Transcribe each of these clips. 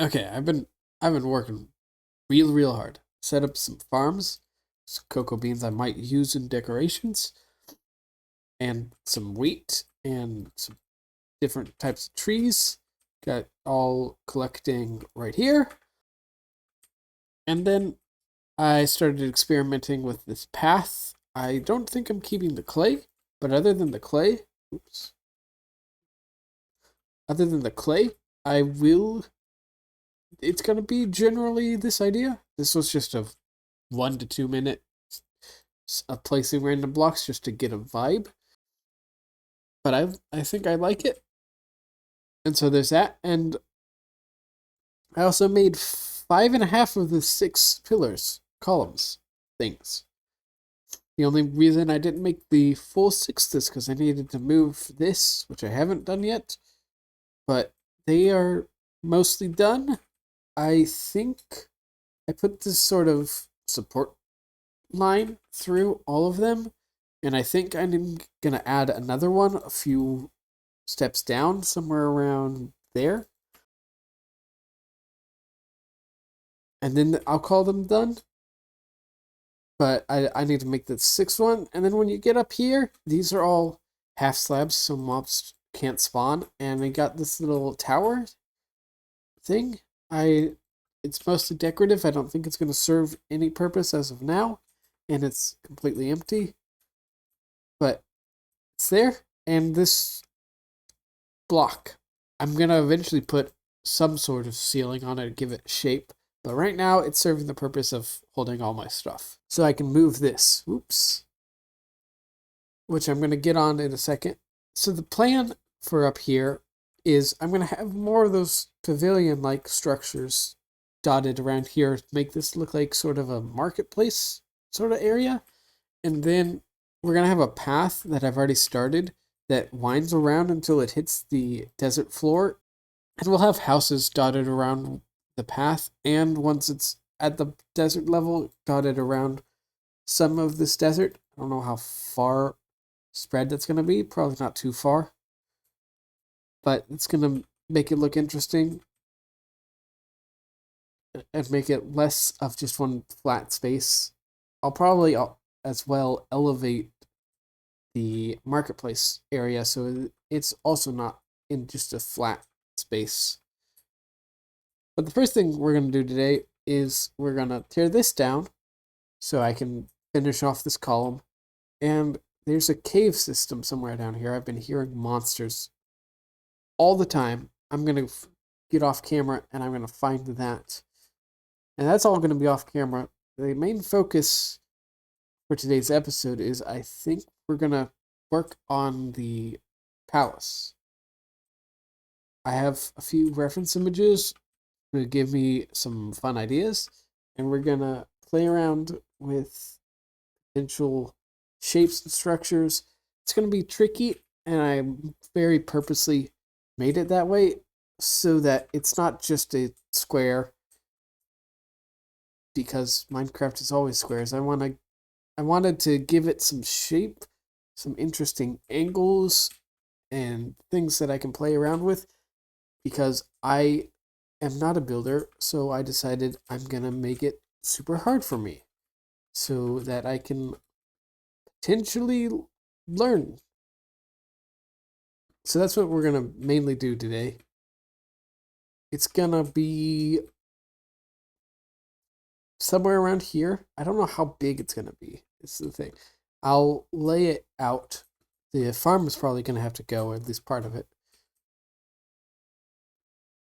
Okay, I've been working real hard. Set up some farms, some cocoa beans I might use in decorations, and some wheat and some different types of trees. Got all collecting right here. And then I started experimenting with this path. I don't think I'm keeping the clay, but oops, other than the clay, I will it's gonna be generally this idea. This was just a 1 to 2 minute of placing random blocks just to get a vibe. But I think I like it, and so there's that. And I also made 5.5 of the 6 pillars, columns, things. The only reason I didn't make the full sixth is because I needed to move this, which I haven't done yet. But they are mostly done. I think I put this sort of support line through all of them, and I think I'm gonna add another one a few steps down, somewhere around there, and then I'll call them done. But I need to make the sixth one, and then when you get up here, these are all half slabs, so mobs can't spawn, and I got this little tower thing. It's mostly decorative. I don't think it's going to serve any purpose as of now, and it's completely empty. But it's there, and this block, I'm going to eventually put some sort of ceiling on it to give it shape. But right now, it's serving the purpose of holding all my stuff. So I can move this. Oops. Which I'm going to get on in a second. So the plan for up here is I'm going to have more of those pavilion-like structures dotted around here to make this look like sort of a marketplace sort of area. And then we're going to have a path that I've already started that winds around until it hits the desert floor. And we'll have houses dotted around the path, and once it's at the desert level, dotted around some of this desert. I don't know how far spread that's going to be, probably not too far, but it's going to make it look interesting and make it less of just one flat space. I'll probably as well elevate the marketplace area so it's also not in just a flat space. But the first thing we're going to do today is we're going to tear this down so I can finish off this column. And there's a cave system somewhere down here. I've been hearing monsters all the time. I'm going to get off camera and I'm going to find that. And that's all going to be off camera. The main focus for today's episode is I think we're going to work on the palace. I have a few reference images to give me some fun ideas, and we're going to play around with potential shapes and structures. It's going to be tricky, and I very purposely made it that way so that it's not just a square, because Minecraft is always squares. I wanted to give it some shape, some interesting angles, and things that I can play around with, because I am not a builder, so I decided I'm gonna make it super hard for me so that I can potentially learn. So that's what we're gonna mainly do today. It's gonna be somewhere around here. I don't know how big it's gonna be. It's the thing. I'll lay it out. The farm is probably gonna have to go, or at least part of it.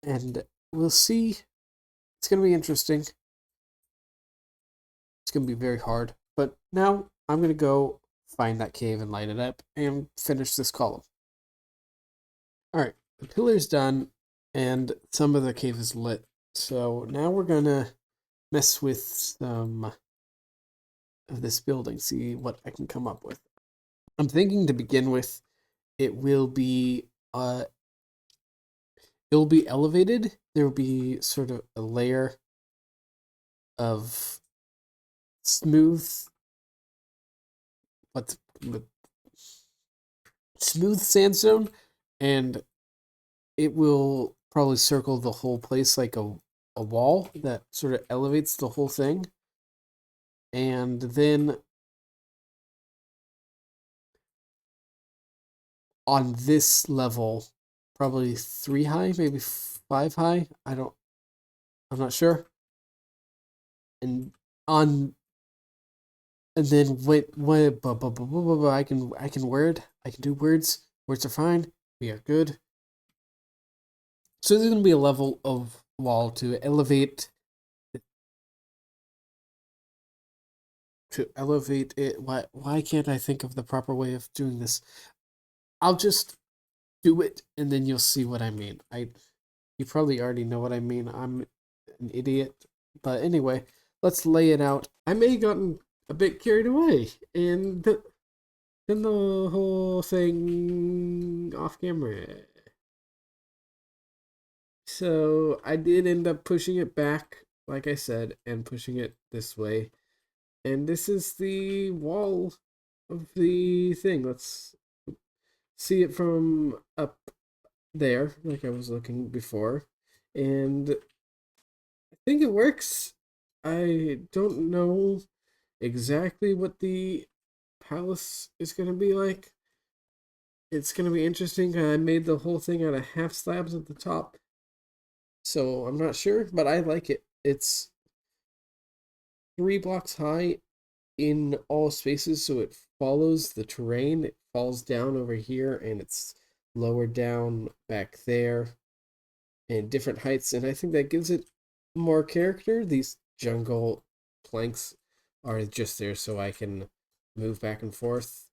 And we'll see. It's gonna be interesting. It's gonna be very hard. But now I'm gonna go find that cave and light it up and finish this column. Alright, the pillar's done and some of the cave is lit. So now we're gonna mess with some of this building, see what I can come up with. I'm thinking to begin with, it will be elevated. There will be sort of a layer of smooth what's smooth sandstone, and it will probably circle the whole place like a wall that sort of elevates the whole thing. And then on this level, probably 3 high, maybe 5 high. I'm not sure. And on and then wait, I can word, I can do words. Words are fine. We are good. So there's gonna be a level of wall to elevate it. Why can't I think of the proper way of doing this? I'll just do it and then you'll see what I mean. You probably already know what I mean. I'm an idiot. But anyway, let's lay it out. I may have gotten a bit carried away and then the whole thing off camera. So I did end up pushing it back, like I said, and pushing it this way. And this is the wall of the thing. Let's see it from up there, like I was looking before. And I think it works. I don't know exactly what the palace is going to be like. It's going to be interesting. I made the whole thing out of half slabs at the top. So I'm not sure, but I like it. It's 3 blocks high in all spaces, so it follows the terrain. It falls down over here and it's lower down back there and different heights, and I think that gives it more character. These jungle planks are just there so I can move back and forth.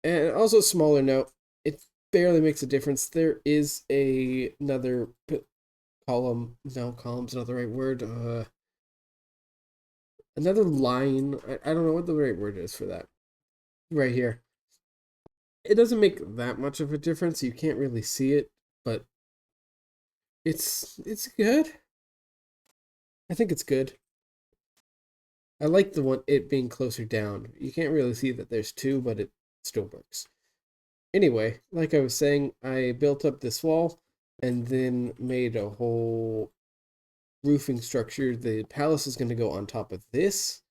And also, smaller note, it barely makes a difference. There is another column. No, column's not the right word. Another line. I don't know what the right word is for that. Right here. It doesn't make that much of a difference. You can't really see it, but it's good. I think it's good. I like the one it being closer down. You can't really see that there's two, but it still works. Anyway, like I was saying, I built up this wall and then made a whole roofing structure. The palace is going to go on top of this,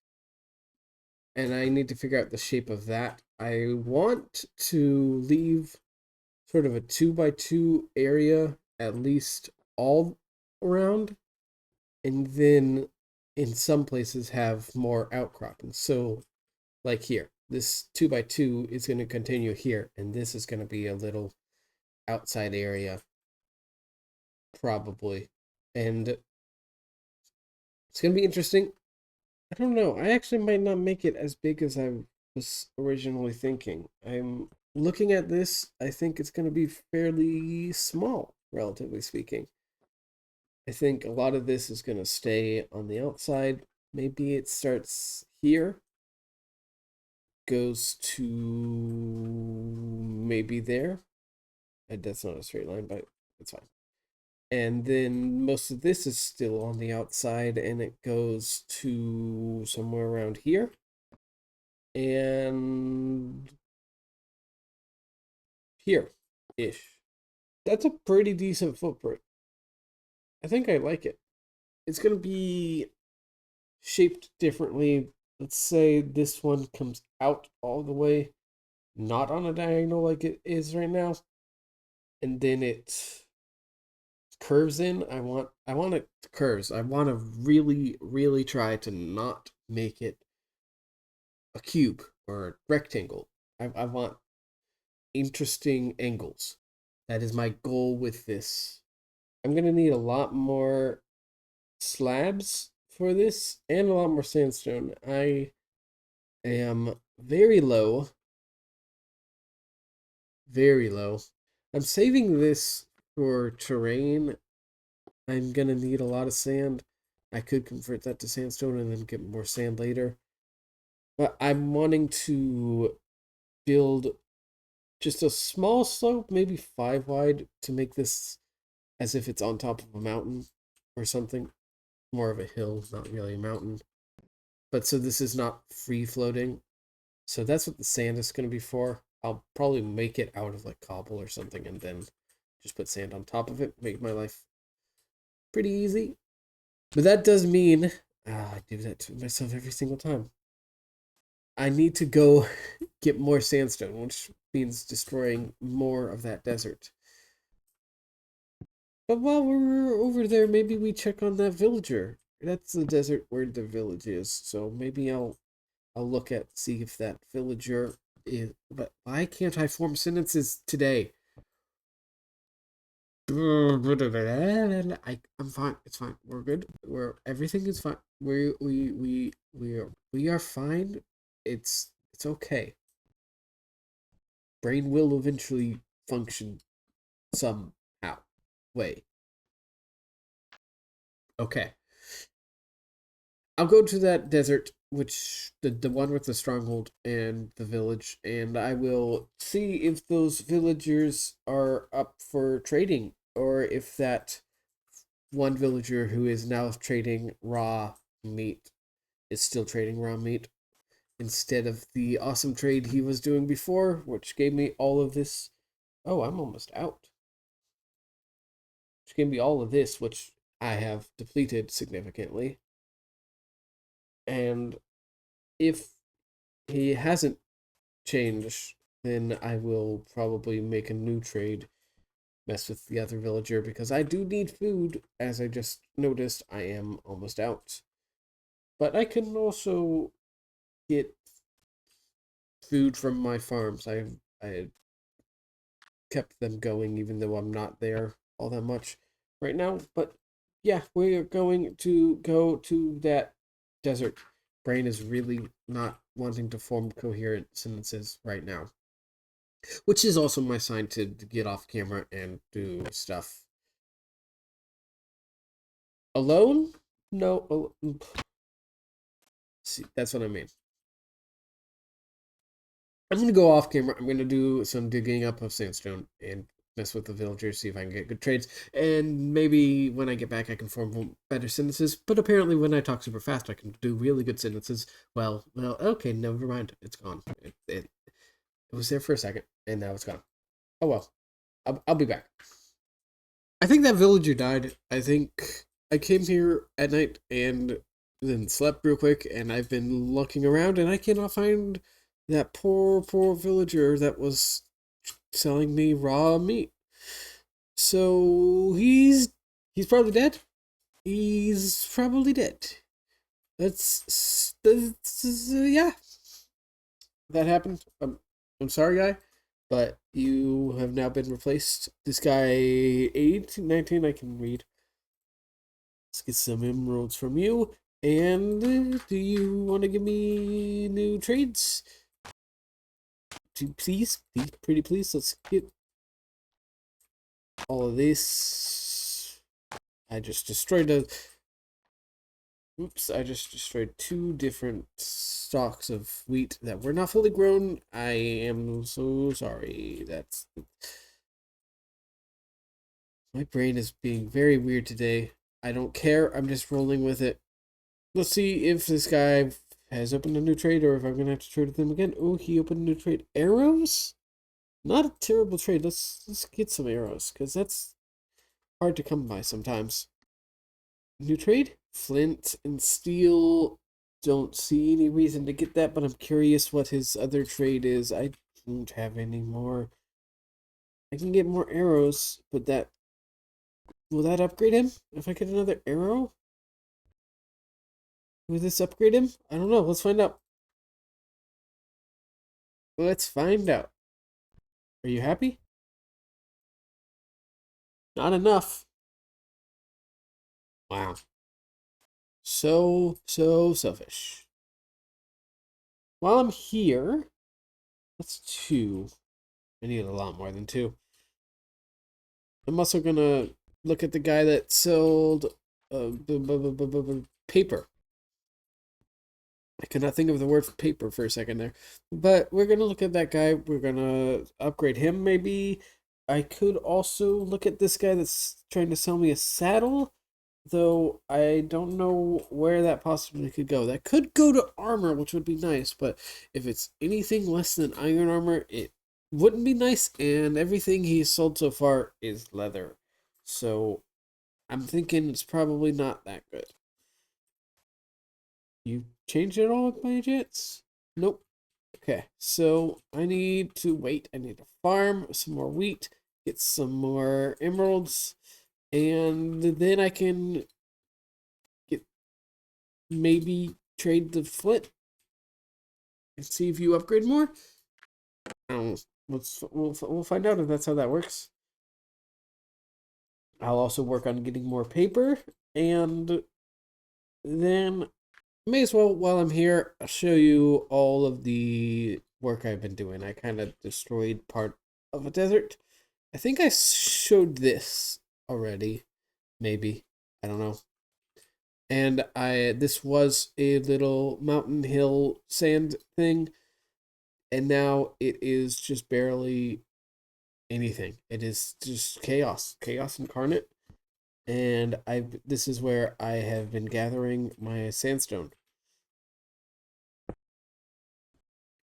and I need to figure out the shape of that. I want to leave sort of a 2x2 area at least all around, and then in some places have more outcropping. So, like here, this 2x2 is going to continue here, and this is going to be a little outside area, probably. And it's going to be interesting. I don't know. I actually might not make it as big as I was originally thinking. I'm looking at this, I think it's going to be fairly small, relatively speaking. I think a lot of this is going to stay on the outside. Maybe it starts here, goes to maybe there. That's not a straight line, but it's fine. And then most of this is still on the outside, and it goes to somewhere around here. And here-ish. That's a pretty decent footprint. I think I like it. It's going to be shaped differently. Let's say this one comes out all the way, not on a diagonal like it is right now, and then it curves in. I want it curves. I want to really try to not make it a cube or a rectangle. I want interesting angles. That is my goal with this. I'm gonna need a lot more slabs for this and a lot more sandstone. I am very low. Very low. I'm saving this for terrain. I'm gonna need a lot of sand. I could convert that to sandstone and then get more sand later. But I'm wanting to build just a small slope, maybe 5 wide, to make this as if it's on top of a mountain or something. More of a hill, not really a mountain. But so this is not free floating. So that's what the sand is going to be for. I'll probably make it out of like cobble or something and then just put sand on top of it, make my life pretty easy. But that does mean I do that to myself every single time. I need to go get more sandstone, which means destroying more of that desert. But while we're over there, maybe we check on that villager. That's the desert where the village is. So maybe I'll look at see if that villager is. But why can't I form sentences today? I'm fine. It's fine. We're good. Everything is fine. We are fine. It's okay. Brain will eventually function somehow way. Okay. I'll go to that desert, which the one with the stronghold and the village, and I will see if those villagers are up for trading, or if that one villager who is now trading raw meat is still trading raw meat instead of the awesome trade he was doing before, which gave me all of this. Oh, I'm almost out. Which gave me all of this, which I have depleted significantly. And if he hasn't changed, then I will probably make a new trade, mess with the other villager, because I do need food. As I just noticed, I am almost out. But I can also get food from my farms. I kept them going even though I'm not there all that much right now. But yeah, we are going to go to that desert. Brain is really not wanting to form coherent sentences right now, which is also my sign to get off camera and do stuff alone. No, see, that's what I mean. I'm gonna go off camera. I'm gonna do some digging up of sandstone and mess with the villagers, see if I can get good trades, and maybe when I get back, I can form better sentences. But apparently, when I talk super fast, I can do really good sentences. Well, okay, never mind. It's gone. It was there for a second, and now it's gone. Oh well. I'll be back. I think that villager died. I think I came here at night and then slept real quick, and I've been looking around, and I cannot find that poor villager that was selling me raw meat. So he's probably dead. He's probably dead. That's yeah. That happened. I'm sorry, guy, but you have now been replaced. This guy 18, 19, I can read. Let's get some emeralds from you. And do you want to give me new trades? Please, pretty please. Let's get all of this. I just destroyed a. Oops! I just destroyed two different stalks of wheat that were not fully grown. I am so sorry. My brain is being very weird today. I don't care. I'm just rolling with it. Let's see if this guy has opened a new trade or if I'm gonna have to trade with him again. Oh, he opened a new trade. Arrows? Not a terrible trade. Let's get some arrows, because that's hard to come by sometimes. New trade? Flint and steel. Don't see any reason to get that, but I'm curious what his other trade is. I don't have any more. I can get more arrows, but will that upgrade him? If I get another arrow? Will this upgrade him? I don't know. Let's find out. Let's find out. Are you happy? Not enough. Wow. So selfish. While I'm here, that's two. I need a lot more than two. I'm also gonna look at the guy that sold paper. I could not think of the word for paper for a second there. But we're going to look at that guy. We're going to upgrade him maybe. I could also look at this guy that's trying to sell me a saddle, though I don't know where that possibly could go. That could go to armor, which would be nice, but if it's anything less than iron armor, it wouldn't be nice, and everything he's sold so far is leather. So I'm thinking it's probably not that good. You changed it all by chance? Nope. Okay, so I need to wait. I need to farm some more wheat, get some more emeralds, and then I can get maybe trade the flint and see if you upgrade more. We'll find out if that's how that works. I'll also work on getting more paper, and then may as well while I'm here, I'll show you all of the work I've been doing. I kind of destroyed part of a desert. I think I showed this already, maybe. I don't know. And I this was a little mountain hill sand thing, and now it is just barely anything. It is just chaos, chaos incarnate. And I this is where I have been gathering my sandstone.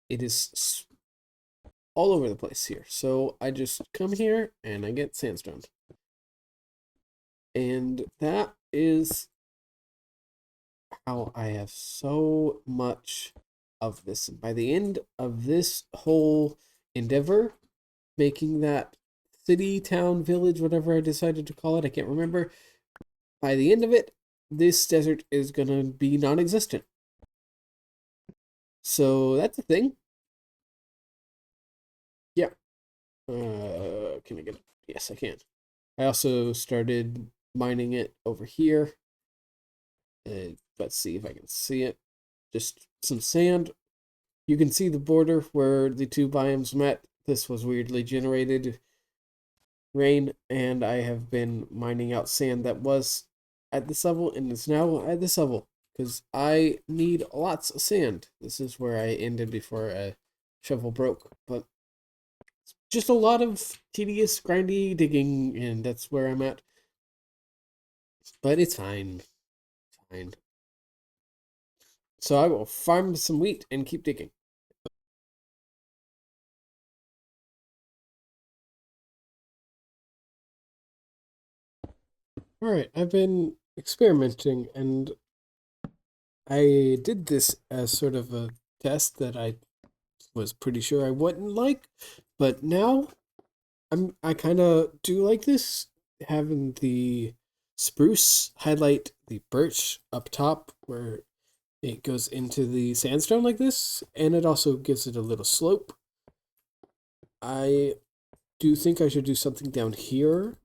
It is all over the place here. So I just come here and I get sandstone. And that is how I have so much of this. By the end of this whole endeavor, making that city, town, village, whatever I decided to call it, I can't remember. By the end of it, this desert is going to be non existent. So that's a thing. Yeah. Can I get it? Yes, I can. I also started mining it over here. Let's see if I can see it. Just some sand. You can see the border where the two biomes met. This was weirdly generated rain, and I have been mining out sand that was at this level and is now at this level because I need lots of sand. This is where I ended before a shovel broke, but just a lot of tedious, grindy digging, and that's where I'm at. But it's fine. It's fine. So I will farm some wheat and keep digging. All right, I've been experimenting, and I did this as sort of a test that I was pretty sure I wouldn't like, but now I kind of do like this, having the spruce highlight the birch up top where it goes into the sandstone like this, and it also gives it a little slope. I do think I should do something down here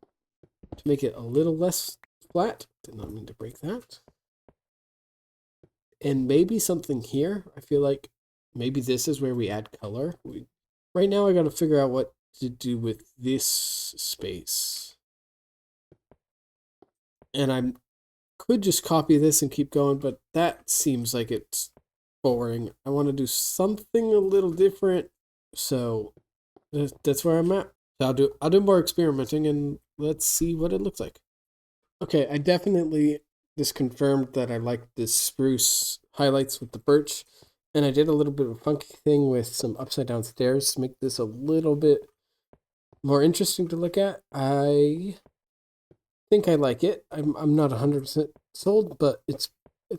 to make it a little less flat. Did not mean to break that. And maybe something here. I feel like maybe this is where we add color. Right now I got to figure out what to do with this space. And I could just copy this and keep going, but that seems like it's boring. I want to do something a little different. So that's where I'm at. So I'll do more experimenting and let's see what it looks like. Okay, I definitely just confirmed that I like the spruce highlights with the birch, and I did a little bit of a funky thing with some upside down stairs to make this a little bit more interesting to look at. I think I like it. I'm not 100% sold, but it's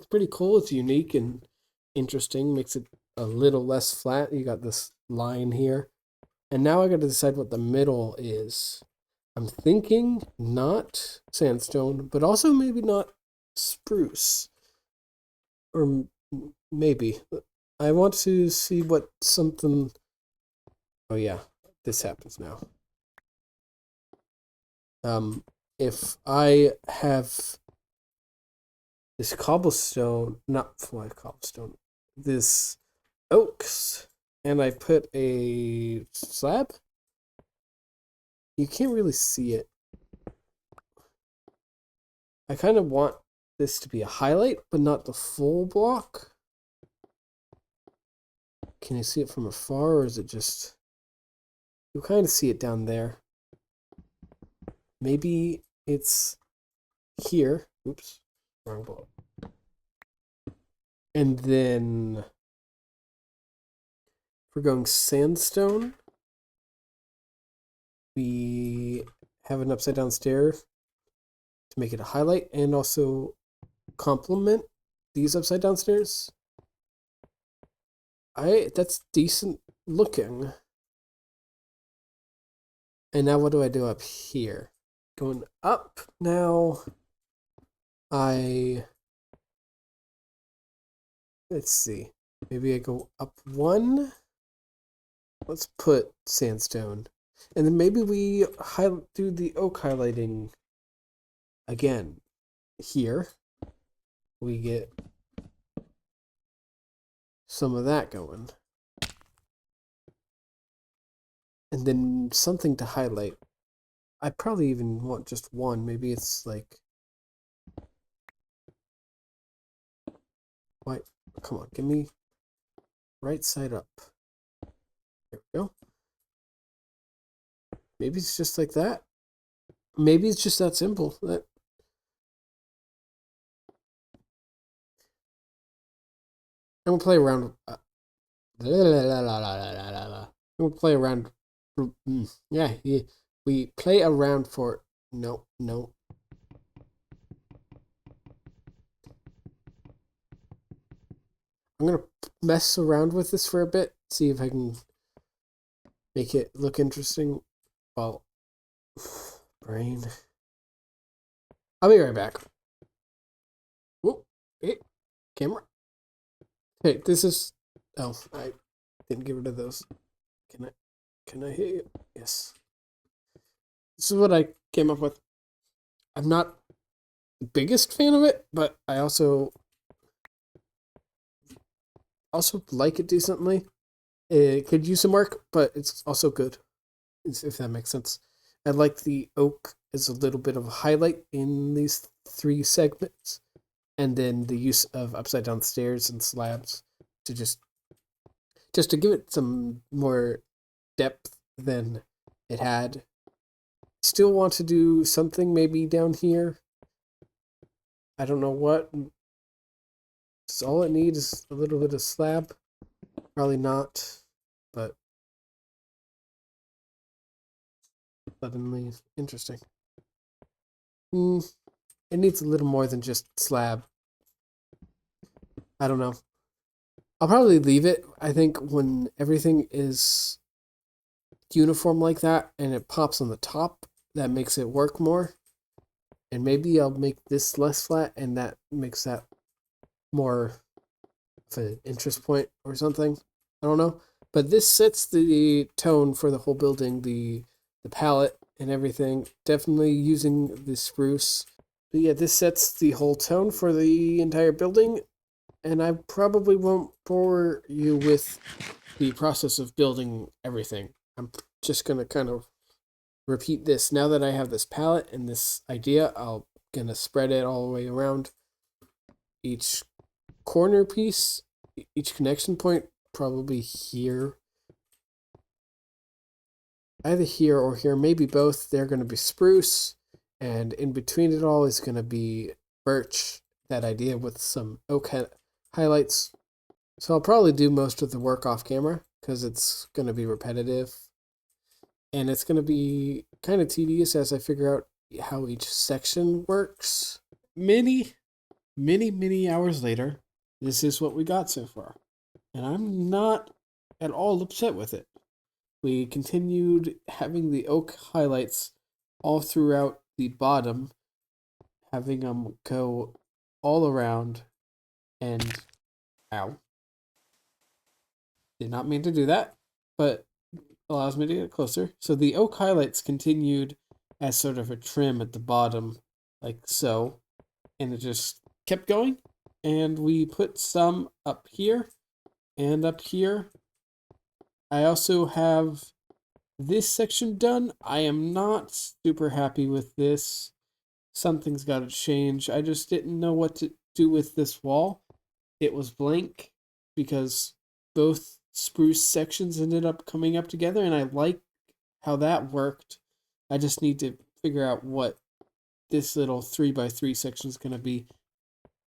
pretty cool. It's unique and interesting. Makes it a little less flat. You got this line here, and now I got to decide what the middle is. I'm thinking not sandstone, but also maybe not spruce. Or maybe. I want to see what something. Oh, yeah, this happens now. If I have this cobblestone, not fly cobblestone, this oaks, and I put a slab, you can't really see it. I kind of want this to be a highlight, but not the full block. Can you see it from afar, or is it just... You'll kind of see it down there. Maybe it's here. Oops, wrong block. And then if we're going sandstone, we have an upside down stair to make it a highlight and also complement these upside down stairs. That's decent looking. And now what do I do up here? Going up now, let's see. Maybe I go up one. Let's put sandstone. And then maybe we do the oak highlighting again. Here, we get some of that going. And then something to highlight. I probably even want just one. Maybe it's like... Why? Come on, give me right side up. There we go. Maybe it's just like that. Maybe it's just that simple. I'm gonna play around. I'm gonna play around. Yeah, we play around for. No. I'm gonna mess around with this for a bit, see if I can make it look interesting. Well, brain. I'll be right back. Whoop! Hey, camera. Hey, this is. Oh, I didn't get rid of those. Can I hear you? Yes. This is what I came up with. I'm not the biggest fan of it, but I also like it decently. It could use some work, but it's also good, if that makes sense. I like the oak as a little bit of a highlight in these three segments, and then the use of upside down stairs and slabs to just to give it some more depth than it had. Still want to do something maybe down here. I don't know what. So all it needs is a little bit of slab. Probably not, but suddenly interesting. It needs a little more than just slab. I don't know. I'll probably leave it. I think when everything is uniform like that and it pops on the top, that makes it work more. And maybe I'll make this less flat and that makes that more of an interest point or something. I don't know. But this sets the tone for the whole building, the palette and everything. Definitely using the spruce. But yeah, this sets the whole tone for the entire building. And I probably won't bore you with the process of building everything. I'm just going to kind of repeat this. Now that I have this palette and this idea, I'm going to spread it all the way around each corner piece, each connection point, probably here. Either here or here, maybe both. They're going to be spruce, and in between it all is going to be birch, that idea with some oak highlights. So I'll probably do most of the work off camera because it's going to be repetitive. And it's going to be kind of tedious as I figure out how each section works. Many hours later, this is what we got so far. And I'm not at all upset with it. We continued having the oak highlights all throughout the bottom, having them go all around, and ow. Did not mean to do that, but allows me to get closer. So the oak highlights continued as sort of a trim at the bottom, like so, and it just kept going. And we put some up here and up here. I also have this section done. I am not super happy with this. Something's got to change. I just didn't know what to do with this wall. It was blank because both spruce sections ended up coming up together, and I like how that worked. I just need to figure out what this little 3x3 section is going to be.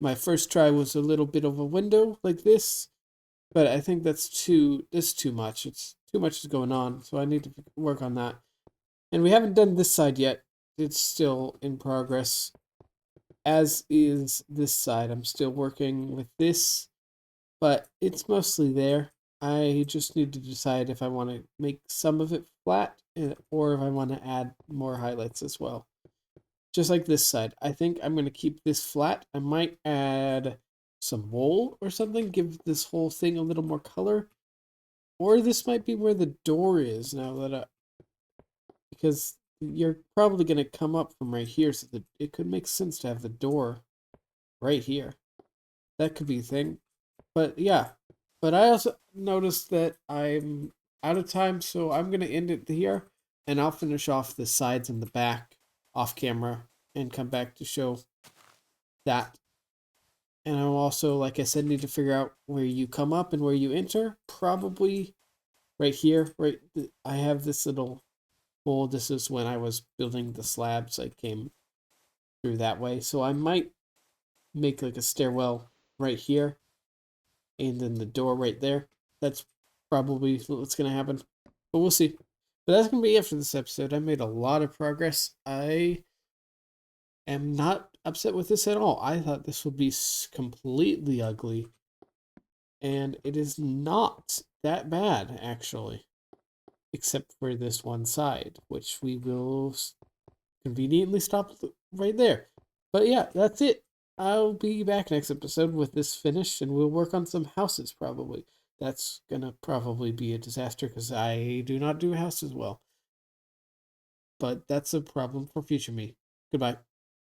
My first try was a little bit of a window like this, but I think that's too much. It's too much is going on, so I need to work on that. And we haven't done this side yet. It's still in progress, as is this side. I'm still working with this, but it's mostly there. I just need to decide if I want to make some of it flat or if I want to add more highlights as well. Just like this side. I think I'm going to keep this flat. I might add some wool or something, give this whole thing a little more color. Or this might be where the door is now that because you're probably going to come up from right here, so that it could make sense to have the door right here. That could be a thing. But yeah, but I also noticed that I'm out of time, so I'm going to end it here, and I'll finish off the sides and the back off camera and come back to show that. And I'll also, like I said, need to figure out where you come up and where you enter. Probably right here. Right, I have this little hole. This is when I was building the slabs. I came through that way, so I might make like a stairwell right here, and then the door right there. That's probably what's gonna happen, but we'll see. But that's gonna be it for this episode. I made a lot of progress. I am not upset with this at all. I thought this would be completely ugly, and it is not that bad actually, except for this one side, which we will conveniently stop right there. But yeah, that's it. I'll be back next episode with this finished, and we'll work on some houses probably. That's gonna probably be a disaster because I do not do houses well. But that's a problem for future me. Goodbye.